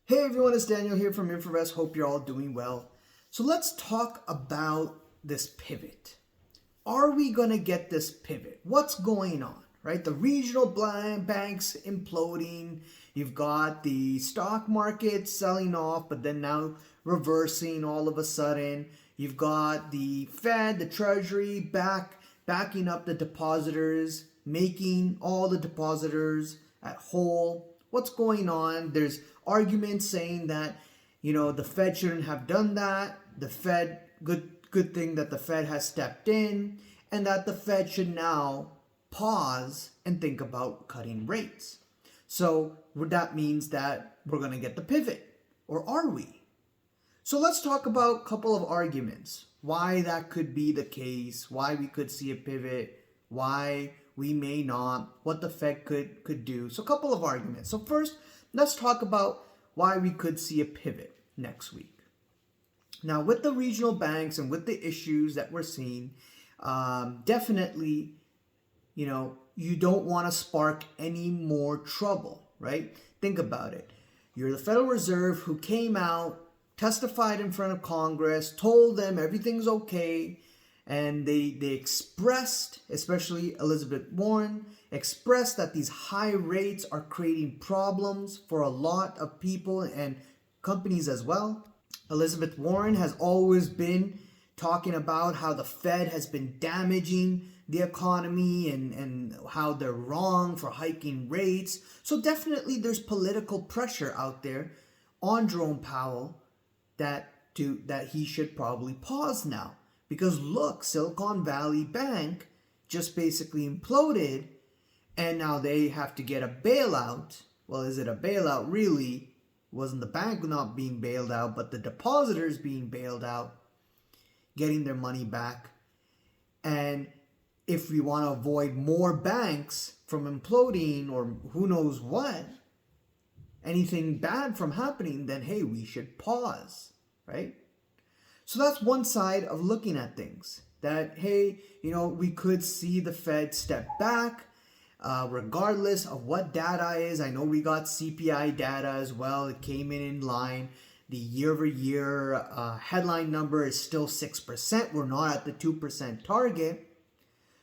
Hey everyone, it's Daniel here from etfs. Hope you're all doing well. So let's talk about this pivot. Are we going to get this pivot? What's going on, right? The regional banks imploding. You've got the stock market selling off, but then now reversing all of a sudden. You've got the Fed, the Treasury backing up the depositors, making all the depositors at whole. What's going on? There's arguments saying that, the Fed shouldn't have done that. The Fed, good thing that the Fed has stepped in, and that the Fed should now pause and think about cutting rates. So that means that we're going to get the pivot, or are we? So let's talk about a couple of arguments. Why that could be the case, why we could see a pivot, why we may not, what the Fed could do. So a couple of arguments. So first, let's talk about why we could see a pivot next week. Now, with the regional banks and with the issues that we're seeing, definitely, you don't want to spark any more trouble, right? Think about it. You're the Federal Reserve who came out, testified in front of Congress, told them everything's okay, and they expressed, especially Elizabeth Warren, expressed that these high rates are creating problems for a lot of people and companies as well. Elizabeth Warren has always been talking about how the Fed has been damaging the economy and how they're wrong for hiking rates. So definitely there's political pressure out there on Jerome Powell that he should probably pause now. Because look, Silicon Valley Bank just basically imploded, and now they have to get a bailout. Well, is it a bailout really? It wasn't the bank not being bailed out, but the depositors being bailed out, getting their money back. And if we want to avoid more banks from imploding or who knows what, anything bad from happening, then hey, we should pause, right? So that's one side of looking at things. That, hey, we could see the Fed step back regardless of what data is. I know we got CPI data as well. It came in line. The year-over-year headline number is still 6%. We're not at the 2% target.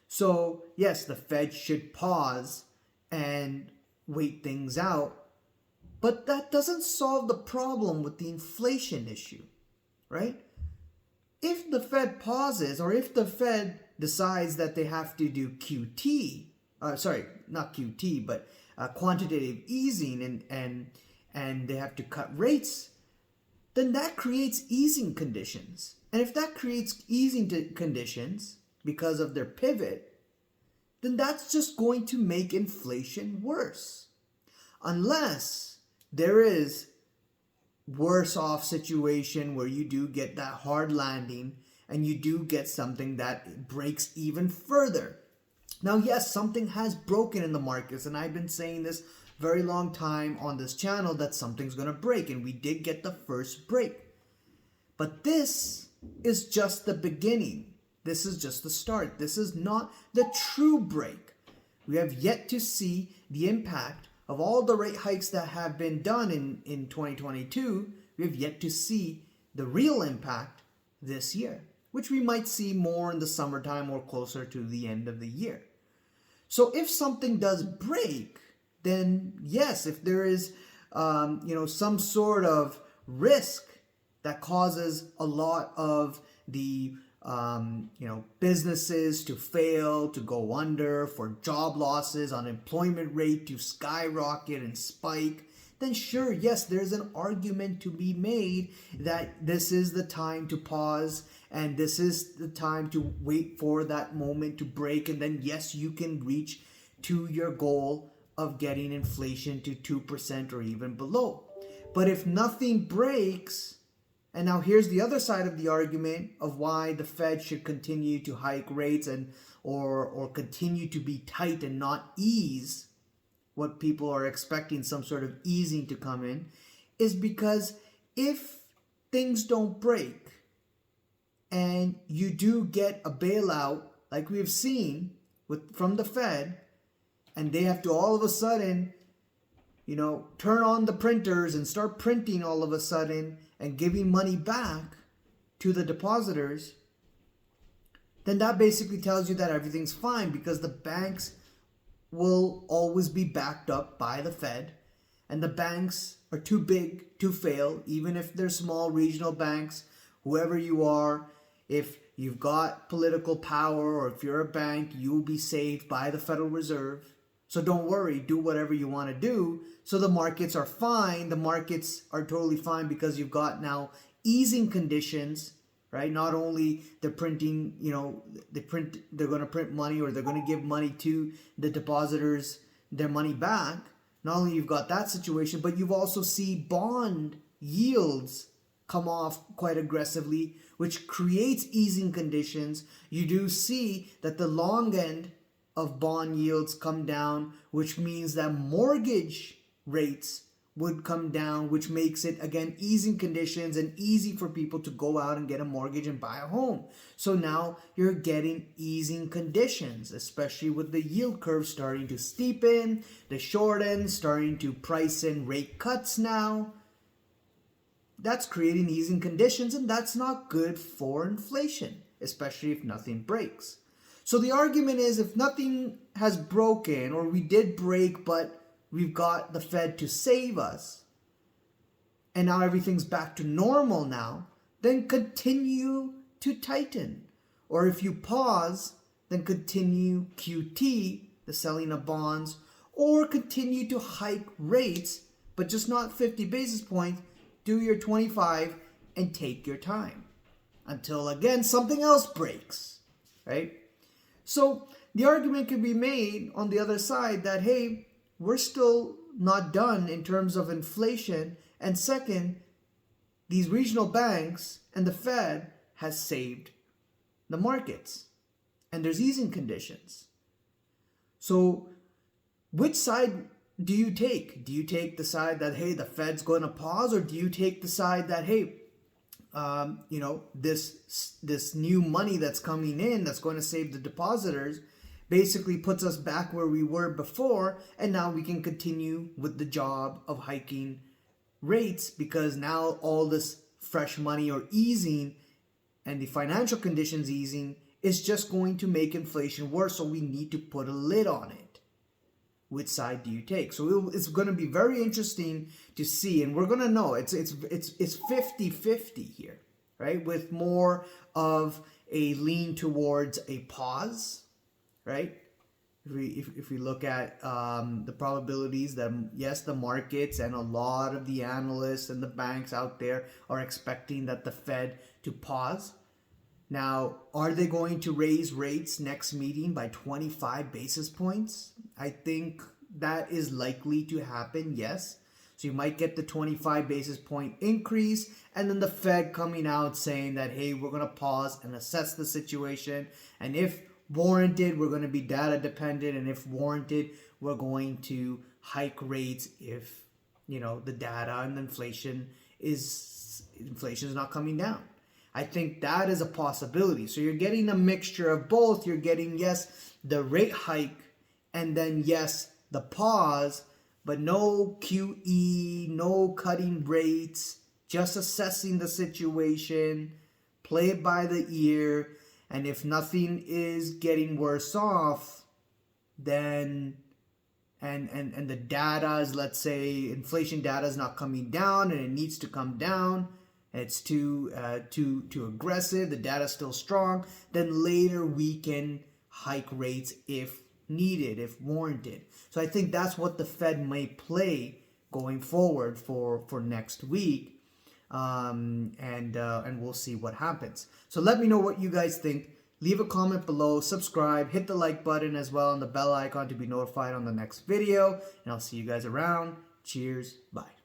So, yes, the Fed should pause and wait things out. But that doesn't solve the problem with the inflation issue, right? If the Fed pauses, or if the Fed decides that they have to do quantitative easing and they have to cut rates, then that creates easing conditions. And if that creates easing conditions because of their pivot, then that's just going to make inflation worse. Unless there is worse off situation where you do get that hard landing and you do get something that breaks even further. Now, yes, something has broken in the markets, and I've been saying this very long time on this channel that something's going to break, and we did get the first break. But this is just the beginning. This is just the start. This is not the true break. We have yet to see the impact of all the rate hikes that have been done in 2022. We have yet to see the real impact this year, which we might see more in the summertime or closer to the end of the year. So if something does break, then yes, if there is some sort of risk that causes a lot of the businesses to fail, to go under, for job losses, unemployment rate to skyrocket and spike, then sure, yes, there's an argument to be made that this is the time to pause and this is the time to wait for that moment to break. And then yes, you can reach to your goal of getting inflation to 2% or even below. But if nothing breaks, and now here's the other side of the argument of why the Fed should continue to hike rates or continue to be tight and not ease what people are expecting, some sort of easing to come in, is because if things don't break and you do get a bailout like we've seen from the Fed, and they have to all of a sudden turn on the printers and start printing all of a sudden and giving money back to the depositors, then that basically tells you that everything's fine, because the banks will always be backed up by the Fed, and the banks are too big to fail, even if they're small regional banks, whoever you are. If you've got political power, or if you're a bank, you'll be saved by the Federal Reserve. So don't worry, do whatever you want to do. So the markets are fine. The markets are totally fine because you've got now easing conditions, right? Not only they're printing, they're going to print money, or they're going to give money to the depositors, their money back. Not only you've got that situation, but you've also see bond yields come off quite aggressively, which creates easing conditions. You do see that the long end of bond yields come down, which means that mortgage rates would come down, which makes it, again, easing conditions and easy for people to go out and get a mortgage and buy a home. So now you're getting easing conditions, especially with the yield curve starting to steepen, the short end starting to price in rate cuts now. That's creating easing conditions, and that's not good for inflation, especially if nothing breaks. So the argument is, if nothing has broken, or we did break, but we've got the Fed to save us, and now everything's back to normal now, then continue to tighten. Or if you pause, then continue QT, the selling of bonds, or continue to hike rates, but just not 50 basis points. Do your 25 and take your time until, again, something else breaks, right? So the argument can be made on the other side that, hey, we're still not done in terms of inflation. And second, these regional banks and the Fed has saved the markets, and there's easing conditions. So which side do you take? Do you take the side that, hey, the Fed's going to pause, or do you take the side that, hey, this new money that's coming in that's going to save the depositors basically puts us back where we were before, and now we can continue with the job of hiking rates, because now all this fresh money or easing and the financial conditions easing is just going to make inflation worse, so we need to put a lid on it. Which side do you take? So it's going to be very interesting to see, and we're going to know it's 50-50 here, right? With more of a lean towards a pause, right? If we look at the probabilities that, yes, the markets and a lot of the analysts and the banks out there are expecting that the Fed to pause. Now, are they going to raise rates next meeting by 25 basis points? I think that is likely to happen, yes. So you might get the 25 basis point increase, and then the Fed coming out saying that, hey, we're going to pause and assess the situation. And if warranted, we're going to be data dependent. And if warranted, we're going to hike rates if, the data and the inflation is not coming down. I think that is a possibility. So you're getting a mixture of both. You're getting, yes, the rate hike, and then, yes, the pause, but no QE, no cutting rates, just assessing the situation, play it by the ear, and if nothing is getting worse off, then, and the data is, let's say, inflation data is not coming down and it needs to come down, it's too aggressive, the data's still strong, then later we can hike rates if needed, if warranted. So I think that's what the Fed may play going forward for next week, and we'll see what happens. So let me know what you guys think. Leave a comment below, subscribe, hit the like button as well, and the bell icon to be notified on the next video, and I'll see you guys around. Cheers, bye.